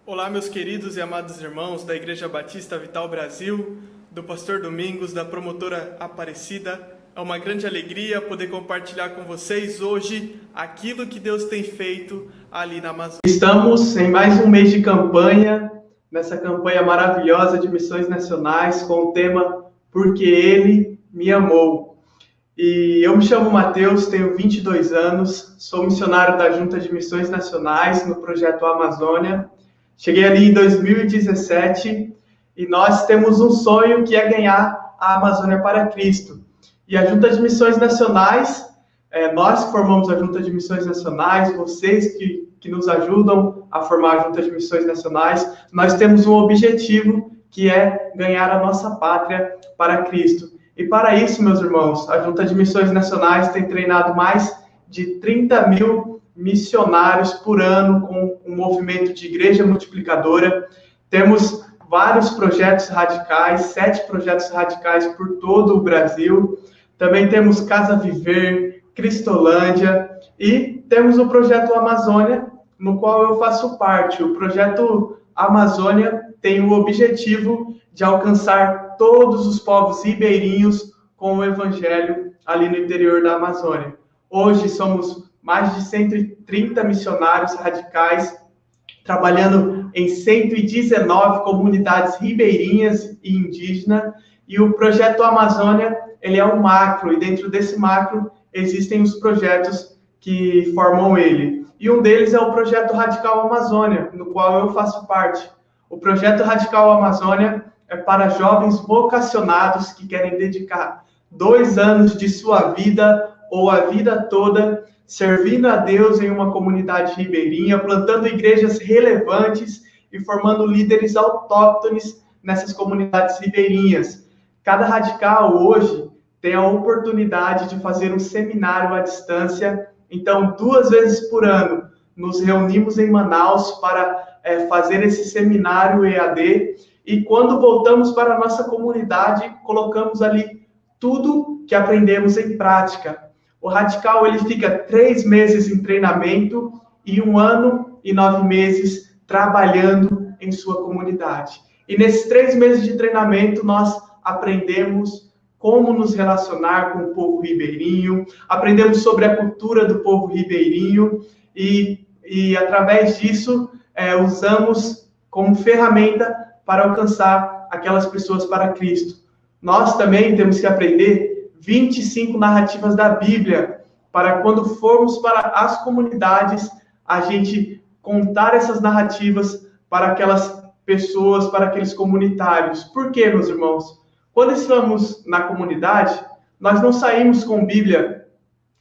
Olá, meus queridos e amados irmãos da Igreja Batista Vital Brasil, do Pastor Domingos, da promotora Aparecida. É uma grande alegria poder compartilhar com vocês hoje aquilo que Deus tem feito ali na Amazônia. Estamos em mais um mês de campanha, nessa campanha maravilhosa de missões nacionais, com o tema Porque Ele Me Amou. E eu me chamo Matheus, tenho 22 anos, sou missionário da Junta de Missões Nacionais no projeto Amazônia. Cheguei ali em 2017 e nós temos um sonho que é ganhar a Amazônia para Cristo. E a Junta de Missões Nacionais, nós que formamos a Junta de Missões Nacionais, vocês que nos ajudam a formar a Junta de Missões Nacionais, nós temos um objetivo que é ganhar a nossa pátria para Cristo. E para isso, meus irmãos, a Junta de Missões Nacionais tem treinado mais de 30 mil missionários por ano com um movimento de igreja multiplicadora. Temos vários projetos radicais, 7 projetos radicais por todo o Brasil. Também temos Casa Viver, Cristolândia e temos o projeto Amazônia, no qual eu faço parte. O projeto Amazônia tem o objetivo de alcançar todos os povos ribeirinhos com o evangelho ali no interior da Amazônia. Hoje somos mais de 130 missionários radicais, trabalhando em 119 comunidades ribeirinhas e indígenas, e o projeto Amazônia, ele é um macro, e dentro desse macro existem os projetos que formam ele. E um deles é o projeto Radical Amazônia, no qual eu faço parte. O projeto Radical Amazônia é para jovens vocacionados que querem dedicar 2 anos de sua vida ou a vida toda servindo a Deus em uma comunidade ribeirinha, plantando igrejas relevantes e formando líderes autóctones nessas comunidades ribeirinhas. Cada radical hoje tem a oportunidade de fazer um seminário à distância. Então, 2 vezes por ano, nos reunimos em Manaus para fazer esse seminário EAD. E quando voltamos para a nossa comunidade, colocamos ali tudo que aprendemos em prática. O radical ele fica 3 meses em treinamento e 1 ano e 9 meses trabalhando em sua comunidade. E nesses 3 meses de treinamento nós aprendemos como nos relacionar com o povo ribeirinho, aprendemos sobre a cultura do povo ribeirinho e através disso usamos como ferramenta para alcançar aquelas pessoas para Cristo. Nós também temos que aprender 25 narrativas da Bíblia, para quando formos para as comunidades, a gente contar essas narrativas para aquelas pessoas, para aqueles comunitários. Por quê, meus irmãos? Quando estamos na comunidade, nós não saímos com Bíblia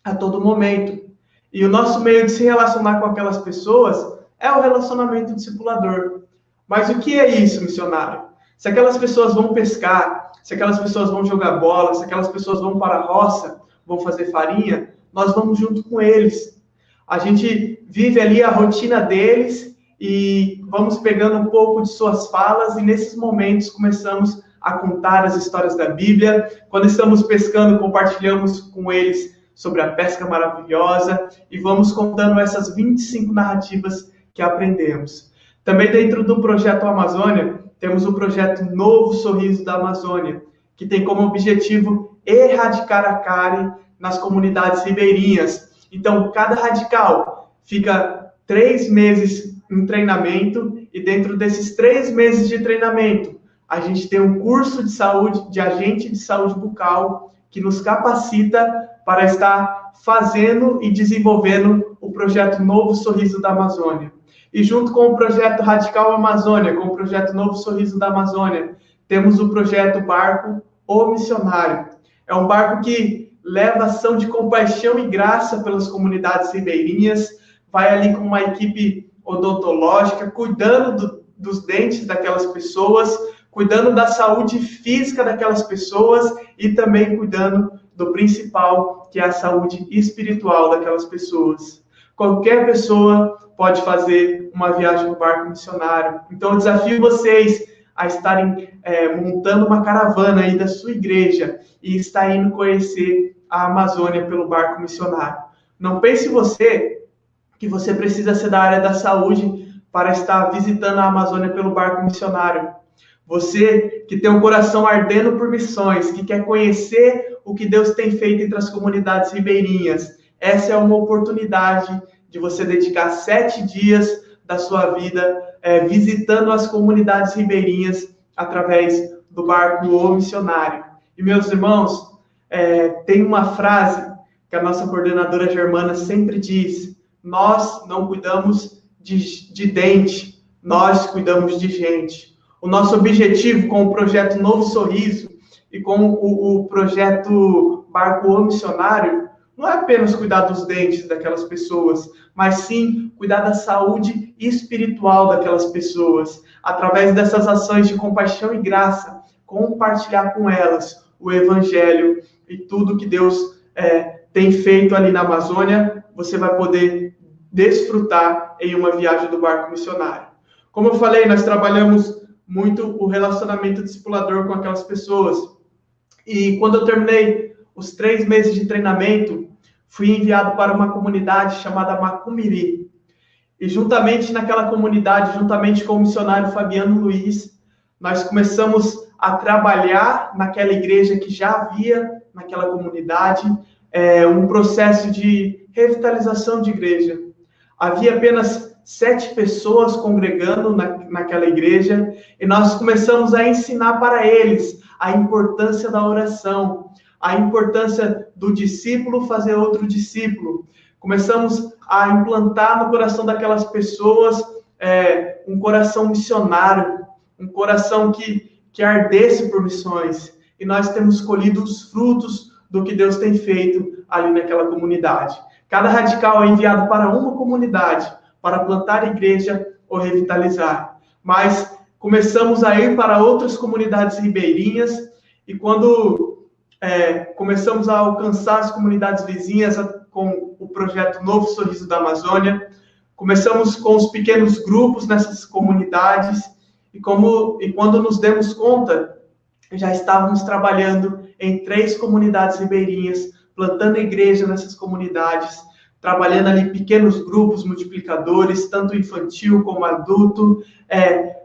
a todo momento. E o nosso meio de se relacionar com aquelas pessoas é o relacionamento discipulador. Mas o que é isso, missionário? Se aquelas pessoas vão pescar, se aquelas pessoas vão jogar bola, se aquelas pessoas vão para a roça, vão fazer farinha, nós vamos junto com eles. A gente vive ali a rotina deles e vamos pegando um pouco de suas falas e nesses momentos começamos a contar as histórias da Bíblia. Quando estamos pescando, compartilhamos com eles sobre a pesca maravilhosa e vamos contando essas 25 narrativas que aprendemos. Também dentro do projeto Amazônia, temos o projeto Novo Sorriso da Amazônia, que tem como objetivo erradicar a cárie nas comunidades ribeirinhas. Então, cada radical fica 3 meses em treinamento e dentro desses 3 meses de treinamento, a gente tem um curso de saúde, de agente de saúde bucal, que nos capacita para estar fazendo e desenvolvendo o projeto Novo Sorriso da Amazônia. E junto com o projeto Radical Amazônia, com o projeto Novo Sorriso da Amazônia, temos o projeto Barco O Missionário. É um barco que leva ação de compaixão e graça pelas comunidades ribeirinhas, vai ali com uma equipe odontológica, cuidando dos dentes daquelas pessoas, cuidando da saúde física daquelas pessoas e também cuidando do principal, que é a saúde espiritual daquelas pessoas. Qualquer pessoa pode fazer uma viagem no barco missionário. Então, eu desafio vocês a estarem montando uma caravana aí da sua igreja e estar indo conhecer a Amazônia pelo barco missionário. Não pense você que você precisa ser da área da saúde para estar visitando a Amazônia pelo barco missionário. Você que tem um coração ardendo por missões, que quer conhecer o que Deus tem feito entre as comunidades ribeirinhas, essa é uma oportunidade de você dedicar 7 dias da sua vida visitando as comunidades ribeirinhas através do barco O Missionário. E, meus irmãos, tem uma frase que a nossa coordenadora Germana sempre diz: nós não cuidamos de dente, nós cuidamos de gente. O nosso objetivo com o projeto Novo Sorriso e com o projeto Barco O Missionário não é apenas cuidar dos dentes daquelas pessoas, mas sim cuidar da saúde espiritual daquelas pessoas. Através dessas ações de compaixão e graça, compartilhar com elas o Evangelho e tudo que Deus tem feito ali na Amazônia, você vai poder desfrutar em uma viagem do barco missionário. Como eu falei, nós trabalhamos muito o relacionamento discipulador com aquelas pessoas. E quando eu terminei os 3 meses de treinamento, fui enviado para uma comunidade chamada Macumiri. E juntamente naquela comunidade, juntamente com o missionário Fabiano Luiz, nós começamos a trabalhar naquela igreja que já havia naquela comunidade, um processo de revitalização de igreja. Havia apenas 7 pessoas congregando naquela igreja, e nós começamos a ensinar para eles a importância da oração, a importância do discípulo fazer outro discípulo. Começamos a implantar no coração daquelas pessoas um coração missionário, um coração que ardesse por missões. E nós temos colhido os frutos do que Deus tem feito ali naquela comunidade. Cada radical é enviado para uma comunidade, para plantar igreja ou revitalizar. Mas começamos a ir para outras comunidades ribeirinhas, e quando começamos a alcançar as comunidades vizinhas com o projeto Novo Sorriso da Amazônia, começamos com os pequenos grupos nessas comunidades, e quando nos demos conta, já estávamos trabalhando em 3 comunidades ribeirinhas, plantando igreja nessas comunidades, trabalhando ali pequenos grupos multiplicadores, tanto infantil como adulto,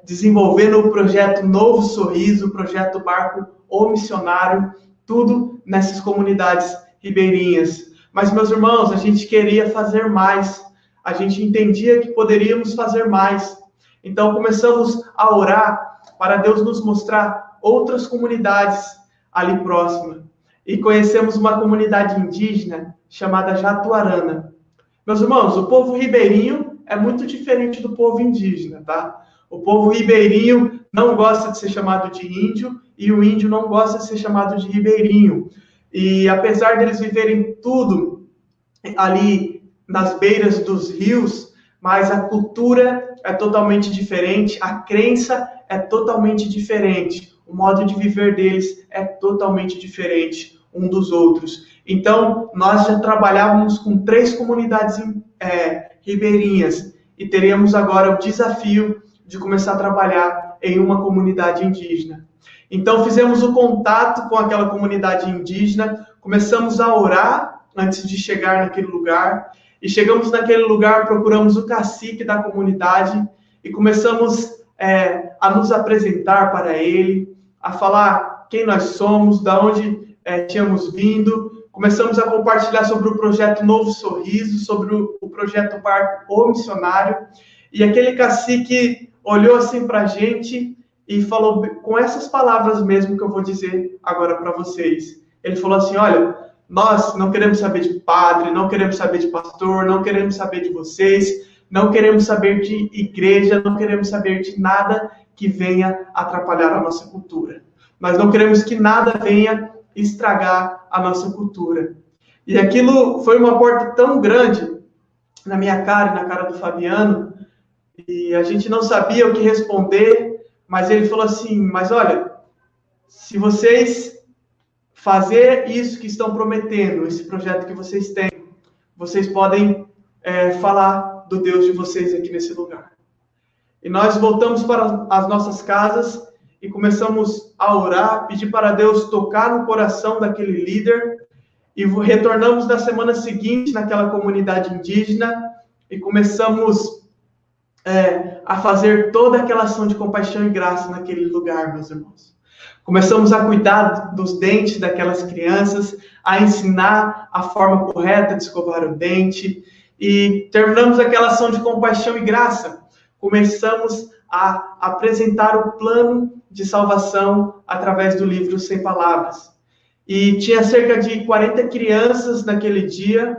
desenvolvendo o projeto Novo Sorriso, o projeto Barco O Missionário, tudo nessas comunidades ribeirinhas. Mas, meus irmãos, a gente queria fazer mais, a gente entendia que poderíamos fazer mais. Então, começamos a orar para Deus nos mostrar outras comunidades ali próximas. E conhecemos uma comunidade indígena chamada Jatuarana. Meus irmãos, o povo ribeirinho é muito diferente do povo indígena, tá? O povo ribeirinho não gosta de ser chamado de índio, e o índio não gosta de ser chamado de ribeirinho. E apesar deles viverem tudo ali nas beiras dos rios, mas a cultura é totalmente diferente, a crença é totalmente diferente, o modo de viver deles é totalmente diferente um dos outros. Então, nós já trabalhávamos com 3 comunidades ribeirinhas, e teremos agora o desafio de começar a trabalhar em uma comunidade indígena. Então, fizemos o contato com aquela comunidade indígena, começamos a orar antes de chegar naquele lugar, e chegamos naquele lugar, procuramos o cacique da comunidade, e começamos a nos apresentar para ele, a falar quem nós somos, de onde tínhamos vindo. Começamos a compartilhar sobre o projeto Novo Sorriso, sobre o projeto Barco O Missionário, e aquele cacique olhou assim para a gente e falou com essas palavras mesmo que eu vou dizer agora para vocês. Ele falou assim: olha, nós não queremos saber de padre, não queremos saber de pastor, não queremos saber de vocês, não queremos saber de igreja, não queremos saber de nada que venha atrapalhar a nossa cultura. Nós não queremos que nada venha estragar a nossa cultura. E aquilo foi uma porta tão grande na minha cara e na cara do Fabiano, e a gente não sabia o que responder, mas ele falou assim: mas olha, se vocês fazer isso que estão prometendo, esse projeto que vocês têm, vocês podem falar do Deus de vocês aqui nesse lugar. E nós voltamos para as nossas casas e começamos a orar, pedir para Deus tocar no coração daquele líder, e retornamos na semana seguinte naquela comunidade indígena e começamos a fazer toda aquela ação de compaixão e graça naquele lugar, meus irmãos. Começamos a cuidar dos dentes daquelas crianças, a ensinar a forma correta de escovar o dente, e terminamos aquela ação de compaixão e graça. Começamos a apresentar o plano de salvação através do livro Sem Palavras. E tinha cerca de 40 crianças naquele dia,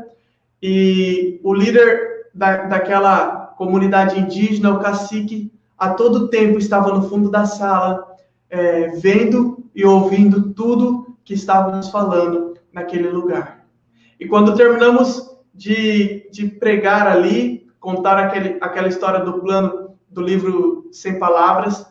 e o líder daquela comunidade indígena, o cacique, a todo tempo estava no fundo da sala, vendo e ouvindo tudo que estávamos falando naquele lugar. E quando terminamos de pregar ali, contar aquela história do plano do livro Sem Palavras,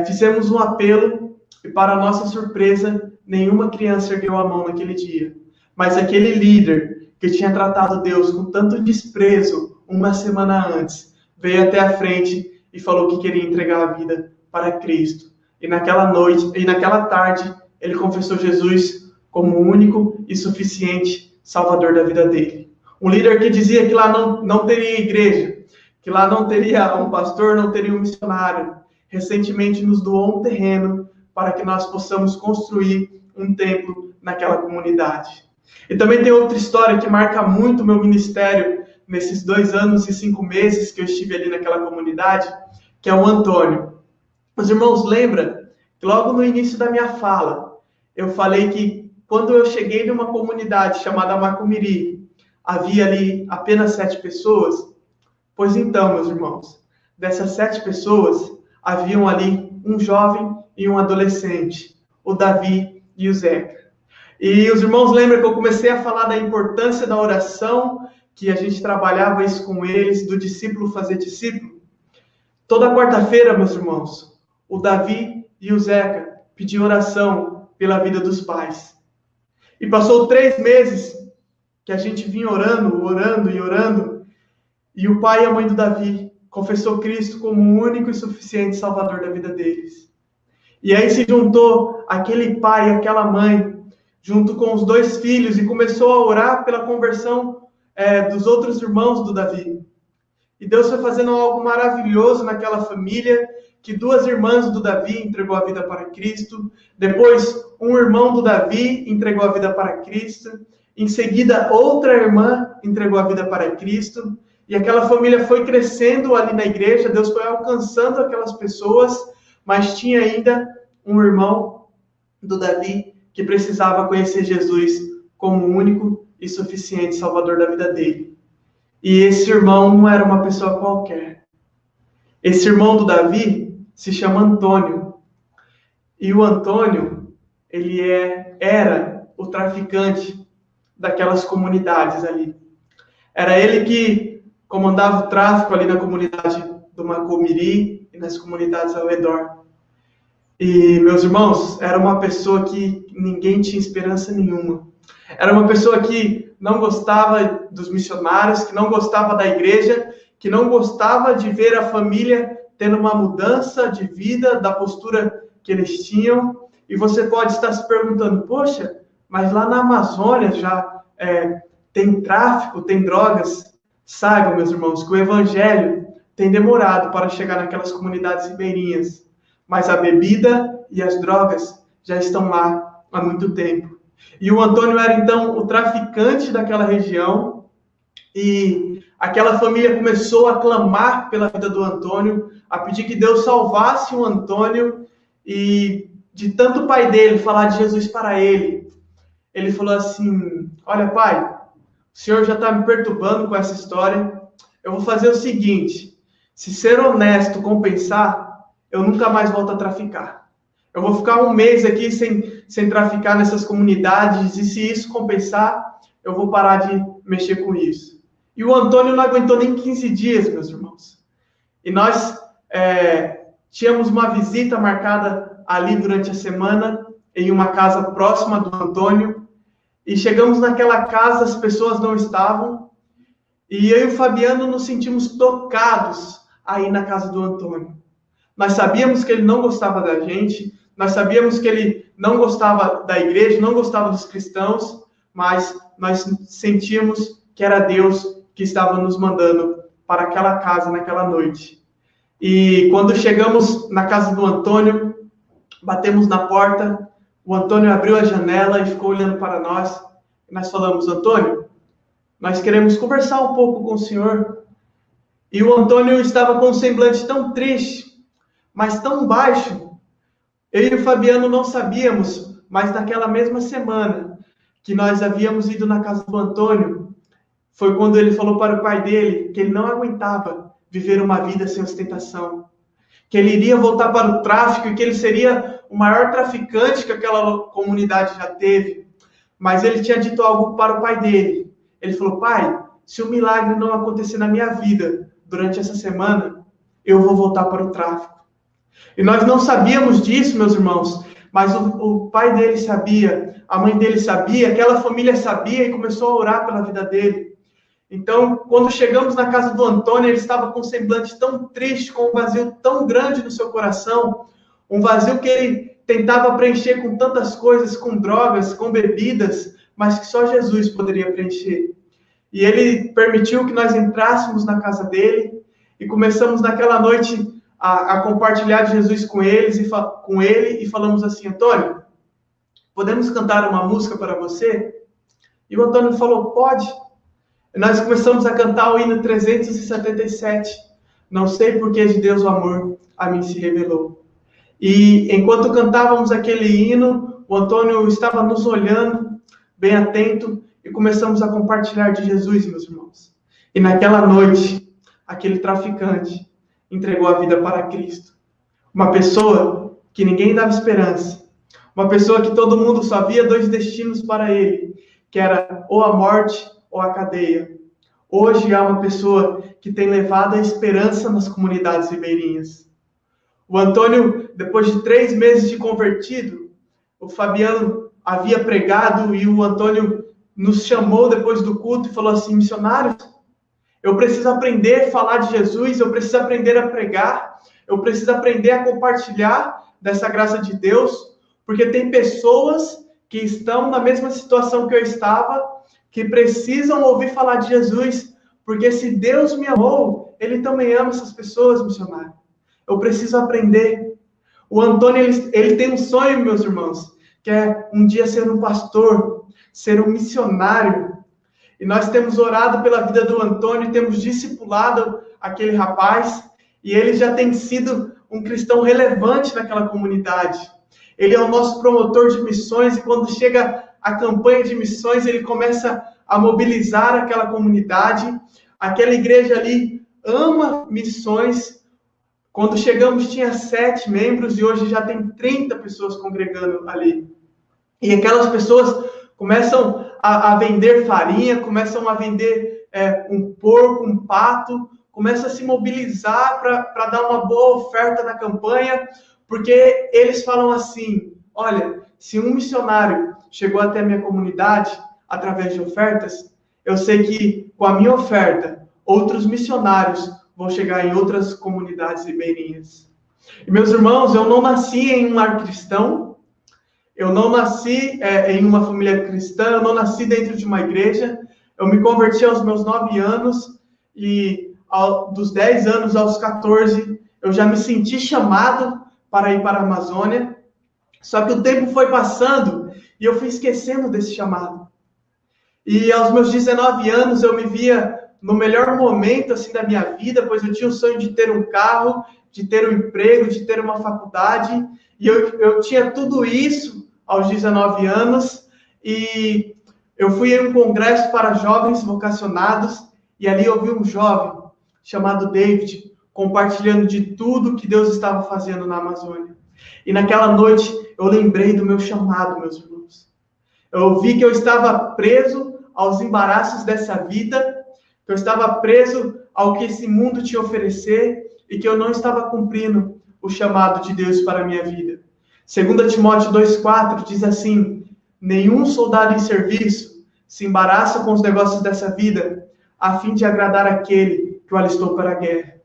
fizemos um apelo e, para nossa surpresa, nenhuma criança ergueu a mão naquele dia. Mas aquele líder que tinha tratado Deus com tanto desprezo uma semana antes, veio até a frente e falou que queria entregar a vida para Cristo. E naquela noite, e naquela tarde, ele confessou Jesus como o único e suficiente Salvador da vida dele. Um líder que dizia que lá não teria igreja, que lá não teria um pastor, não teria um missionário, recentemente nos doou um terreno para que nós possamos construir um templo naquela comunidade. E também tem outra história que marca muito o meu ministério nesses 2 anos e 5 meses que eu estive ali naquela comunidade, que é o Antônio. Os irmãos lembram que logo no início da minha fala, eu falei que quando eu cheguei numa comunidade chamada Macumiri, havia ali apenas 7 pessoas? Pois então, meus irmãos, dessas 7 pessoas, haviam ali um jovem e um adolescente, o Davi e o Zeca. E os irmãos lembram que eu comecei a falar da importância da oração, que a gente trabalhava isso com eles, do discípulo fazer discípulo? Toda quarta-feira, meus irmãos, o Davi e o Zeca pediam oração pela vida dos pais. E passou 3 meses que a gente vinha orando, e o pai e a mãe do Davi confessou Cristo como o único e suficiente Salvador da vida deles. E aí se juntou aquele pai e aquela mãe, junto com os 2 filhos, e começou a orar pela conversão dos outros irmãos do Davi. E Deus foi fazendo algo maravilhoso naquela família, que 2 irmãs do Davi entregou a vida para Cristo, depois um irmão do Davi entregou a vida para Cristo, em seguida outra irmã entregou a vida para Cristo, e aquela família foi crescendo ali na igreja, Deus foi alcançando aquelas pessoas, mas tinha ainda um irmão do Davi que precisava conhecer Jesus como o único e suficiente Salvador da vida dele. E esse irmão não era uma pessoa qualquer. Esse irmão do Davi se chama Antônio. E o Antônio, ele era o traficante daquelas comunidades ali. Era ele que comandava o tráfico ali na comunidade do Macumiri e nas comunidades ao redor. E, meus irmãos, era uma pessoa que ninguém tinha esperança nenhuma. Era uma pessoa que não gostava dos missionários, que não gostava da igreja, que não gostava de ver a família tendo uma mudança de vida, da postura que eles tinham. E você pode estar se perguntando, poxa, mas lá na Amazônia já tem tráfico, tem drogas. Saibam, meus irmãos, que o evangelho tem demorado para chegar naquelas comunidades ribeirinhas. Mas a bebida e as drogas já estão lá há muito tempo. E o Antônio era, então, o traficante daquela região. E aquela família começou a clamar pela vida do Antônio, a pedir que Deus salvasse o Antônio. E de tanto o pai dele falar de Jesus para ele, ele falou assim, olha, pai, o senhor já está me perturbando com essa história. Eu vou fazer o seguinte, se ser honesto compensar, eu nunca mais volto a traficar. Eu vou ficar 1 mês aqui sem traficar nessas comunidades, e se isso compensar, eu vou parar de mexer com isso. E o Antônio não aguentou nem 15 dias, meus irmãos. E nós tínhamos uma visita marcada ali durante a semana, em uma casa próxima do Antônio, e chegamos naquela casa, as pessoas não estavam, e eu e o Fabiano nos sentimos tocados aí na casa do Antônio. Nós sabíamos que ele não gostava da gente, nós sabíamos que ele não gostava da igreja, não gostava dos cristãos, mas nós sentíamos que era Deus que estava nos mandando para aquela casa naquela noite. E quando chegamos na casa do Antônio, batemos na porta, o Antônio abriu a janela e ficou olhando para nós. E nós falamos: Antônio, nós queremos conversar um pouco com o senhor. E o Antônio estava com um semblante tão triste, mas tão baixo. Eu e o Fabiano não sabíamos, mas naquela mesma semana que nós havíamos ido na casa do Antônio, foi quando ele falou para o pai dele que ele não aguentava viver uma vida sem ostentação, que ele iria voltar para o tráfico e que ele seria o maior traficante que aquela comunidade já teve. Mas ele tinha dito algo para o pai dele. Ele falou: pai, se o milagre não acontecer na minha vida durante essa semana, eu vou voltar para o tráfico. E nós não sabíamos disso, meus irmãos, mas o pai dele sabia, a mãe dele sabia, aquela família sabia e começou a orar pela vida dele. Então, quando chegamos na casa do Antônio, ele estava com um semblante tão triste, com um vazio tão grande no seu coração, um vazio que ele tentava preencher com tantas coisas, com drogas, com bebidas, mas que só Jesus poderia preencher. E ele permitiu que nós entrássemos na casa dele e começamos naquela noite a compartilhar de Jesus com ele e falamos assim: Antônio, podemos cantar uma música para você? E o Antônio falou: pode. E nós começamos a cantar o hino 377. Não sei por que de Deus o amor a mim se revelou. E enquanto cantávamos aquele hino, o Antônio estava nos olhando, bem atento, e começamos a compartilhar de Jesus, meus irmãos. E naquela noite, aquele traficante entregou a vida para Cristo. Uma pessoa que ninguém dava esperança. Uma pessoa que todo mundo só via dois destinos para ele, que era ou a morte ou a cadeia. Hoje há uma pessoa que tem levado a esperança nas comunidades ribeirinhas. O Antônio, depois de 3 meses de convertido, o Fabiano havia pregado e o Antônio nos chamou depois do culto e falou assim: missionários, eu preciso aprender a falar de Jesus, eu preciso aprender a pregar, eu preciso aprender a compartilhar dessa graça de Deus, porque tem pessoas que estão na mesma situação que eu estava, que precisam ouvir falar de Jesus, porque se Deus me amou, Ele também ama essas pessoas, missionário. Eu preciso aprender. O Antônio, ele tem um sonho, meus irmãos, que é um dia ser um pastor, ser um missionário. E nós temos orado pela vida do Antônio, temos discipulado aquele rapaz, e ele já tem sido um cristão relevante naquela comunidade. Ele é o nosso promotor de missões, e quando chega a campanha de missões, ele começa a mobilizar aquela comunidade. Aquela igreja ali ama missões. Quando chegamos tinha 7 membros e hoje já tem 30 pessoas congregando ali. E aquelas pessoas começam a vender farinha, começam a vender um porco, um pato, começam a se mobilizar para dar uma boa oferta na campanha, porque eles falam assim: olha, se um missionário chegou até a minha comunidade através de ofertas, eu sei que com a minha oferta, outros missionários vão chegar em outras comunidades ribeirinhas. E meus irmãos, eu não nasci em um lar cristão, eu não nasci em uma família cristã, eu não nasci dentro de uma igreja, eu me converti aos meus 9 anos e dos 10 anos aos 14, eu já me senti chamado para ir para a Amazônia, só que o tempo foi passando e eu fui esquecendo desse chamado. E aos meus 19 anos eu me via no melhor momento assim da minha vida, pois eu tinha o sonho de ter um carro, de ter um emprego, de ter uma faculdade, e eu tinha tudo isso aos 19 anos, e eu fui em um congresso para jovens vocacionados, e ali eu vi um jovem chamado David, compartilhando de tudo que Deus estava fazendo na Amazônia. E naquela noite eu lembrei do meu chamado, meus irmãos. Eu vi que eu estava preso aos embaraços dessa vida, que eu estava preso ao que esse mundo tinha a oferecer e que eu não estava cumprindo o chamado de Deus para a minha vida. 2 Timóteo 2,4 diz assim: nenhum soldado em serviço se embaraça com os negócios dessa vida, a fim de agradar aquele que o alistou para a guerra.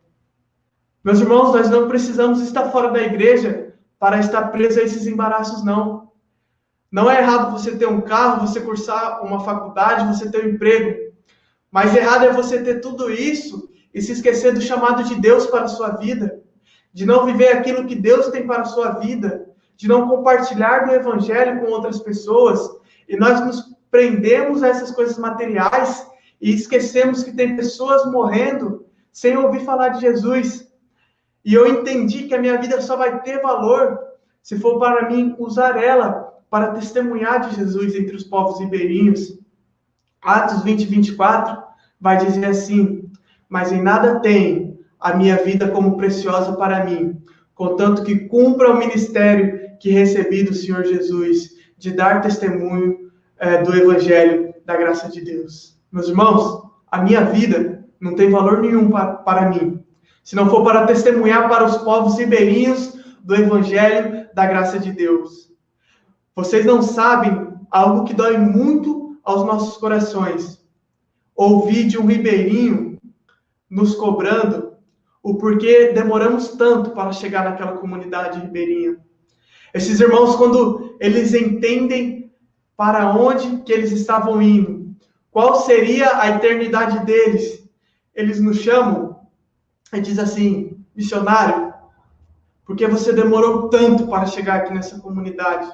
Meus irmãos, nós não precisamos estar fora da igreja para estar preso a esses embaraços, não. Não é errado você ter um carro, você cursar uma faculdade, você ter um emprego. Mas errado é você ter tudo isso e se esquecer do chamado de Deus para a sua vida, de não viver aquilo que Deus tem para a sua vida, de não compartilhar do Evangelho com outras pessoas, e nós nos prendemos a essas coisas materiais e esquecemos que tem pessoas morrendo sem ouvir falar de Jesus. E eu entendi que a minha vida só vai ter valor se for para mim usar ela para testemunhar de Jesus entre os povos ribeirinhos. Atos 20, 24 vai dizer assim: mas em nada tem a minha vida como preciosa para mim, contanto que cumpra o ministério que recebi do Senhor Jesus, de dar testemunho do Evangelho da graça de Deus. Meus irmãos, a minha vida não tem valor nenhum para mim, se não for para testemunhar para os povos ribeirinhos do Evangelho da graça de Deus. Vocês não sabem algo que dói muito aos nossos corações: ouvir de um ribeirinho nos cobrando o porquê demoramos tanto para chegar naquela comunidade ribeirinha. Esses irmãos, quando eles entendem para onde que eles estavam indo, qual seria a eternidade deles, eles nos chamam e diz assim: missionário, por que você demorou tanto para chegar aqui nessa comunidade?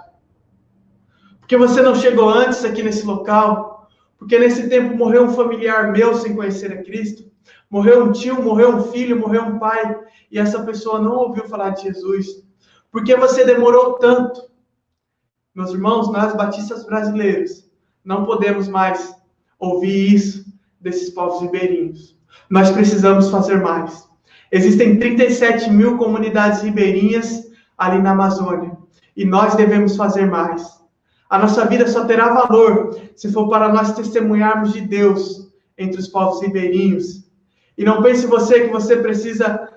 Por que você não chegou antes aqui nesse local? Porque nesse tempo morreu um familiar meu sem conhecer a Cristo. Morreu um tio, morreu um filho, morreu um pai. E essa pessoa não ouviu falar de Jesus. Por que você demorou tanto? Meus irmãos, nós batistas brasileiros não podemos mais ouvir isso desses povos ribeirinhos. Nós precisamos fazer mais. Existem 37 mil comunidades ribeirinhas ali na Amazônia. E nós devemos fazer mais. A nossa vida só terá valor se for para nós testemunharmos de Deus entre os povos ribeirinhos. E não pense você que você precisa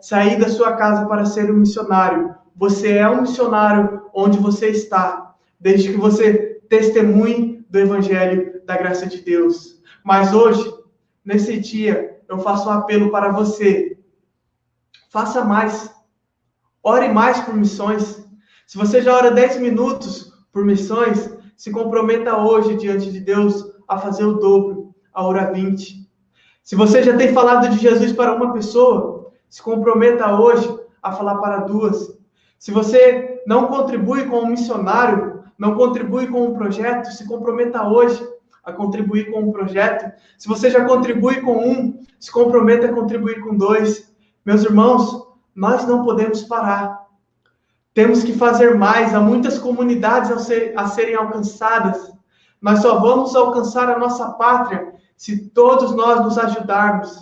sair da sua casa para ser um missionário. Você é um missionário onde você está, desde que você testemunhe do Evangelho da graça de Deus. Mas hoje, nesse dia, eu faço um apelo para você. Faça mais. Ore mais por missões. Se você já ora 10 minutos por missões, se comprometa hoje diante de Deus a fazer o dobro, a orar 20. Se você já tem falado de Jesus para uma pessoa, se comprometa hoje a falar para 2. Se você não contribui com um missionário, não contribui com um projeto, se comprometa hoje a contribuir com um projeto. Se você já contribui com um, se comprometa a contribuir com 2. Meus irmãos, nós não podemos parar. Temos que fazer mais. Há muitas comunidades a serem alcançadas. Nós só vamos alcançar a nossa pátria se todos nós nos ajudarmos.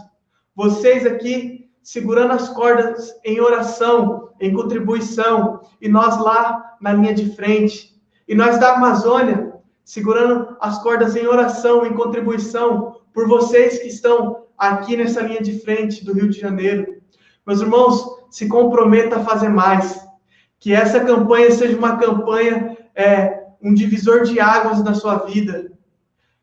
Vocês aqui segurando as cordas em oração, em contribuição, e nós lá na linha de frente. E nós da Amazônia segurando as cordas em oração, em contribuição, por vocês que estão aqui nessa linha de frente do Rio de Janeiro. Meus irmãos, se comprometa a fazer mais. Que essa campanha seja uma campanha, um divisor de águas na sua vida.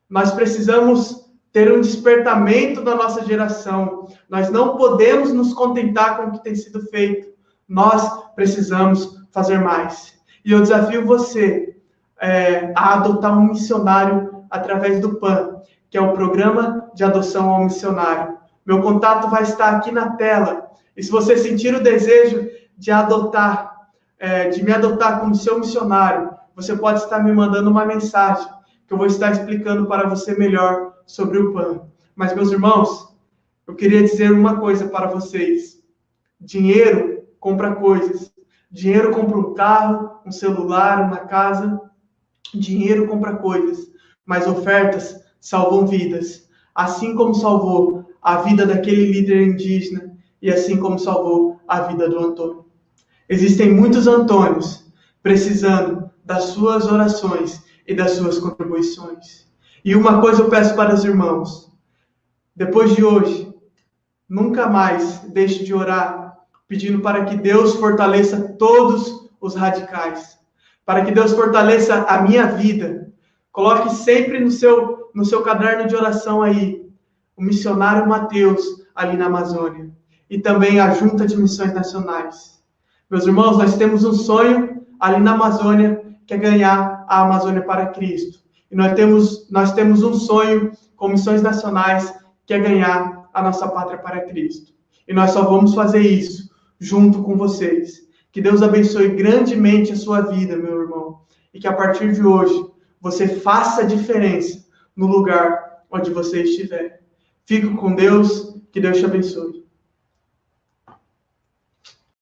Nós precisamos ter um despertamento da nossa geração. Nós não podemos nos contentar com o que tem sido feito. Nós precisamos fazer mais. E eu desafio você a adotar um missionário através do PAN, que é o Programa de Adoção ao Missionário. Meu contato vai estar aqui na tela. E se você sentir o desejo de me adotar como seu missionário, você pode estar me mandando uma mensagem, que eu vou estar explicando para você melhor sobre o PAN. Mas, meus irmãos, eu queria dizer uma coisa para vocês. Dinheiro compra coisas. Dinheiro compra um carro, um celular, uma casa. Dinheiro compra coisas. Mas ofertas salvam vidas. Assim como salvou a vida daquele líder indígena e assim como salvou a vida do Antônio. Existem muitos Antônios precisando das suas orações e das suas contribuições. E uma coisa eu peço para os irmãos. Depois de hoje, nunca mais deixe de orar, pedindo para que Deus fortaleça todos os radicais. Para que Deus fortaleça a minha vida. Coloque sempre no seu caderno de oração aí, o missionário Mateus, ali na Amazônia. E também a Junta de Missões Nacionais. Meus irmãos, nós temos um sonho ali na Amazônia, que é ganhar a Amazônia para Cristo. E nós temos um sonho com missões nacionais, que é ganhar a nossa pátria para Cristo. E nós só vamos fazer isso junto com vocês. Que Deus abençoe grandemente a sua vida, meu irmão. E que a partir de hoje você faça a diferença no lugar onde você estiver. Fique com Deus, que Deus te abençoe.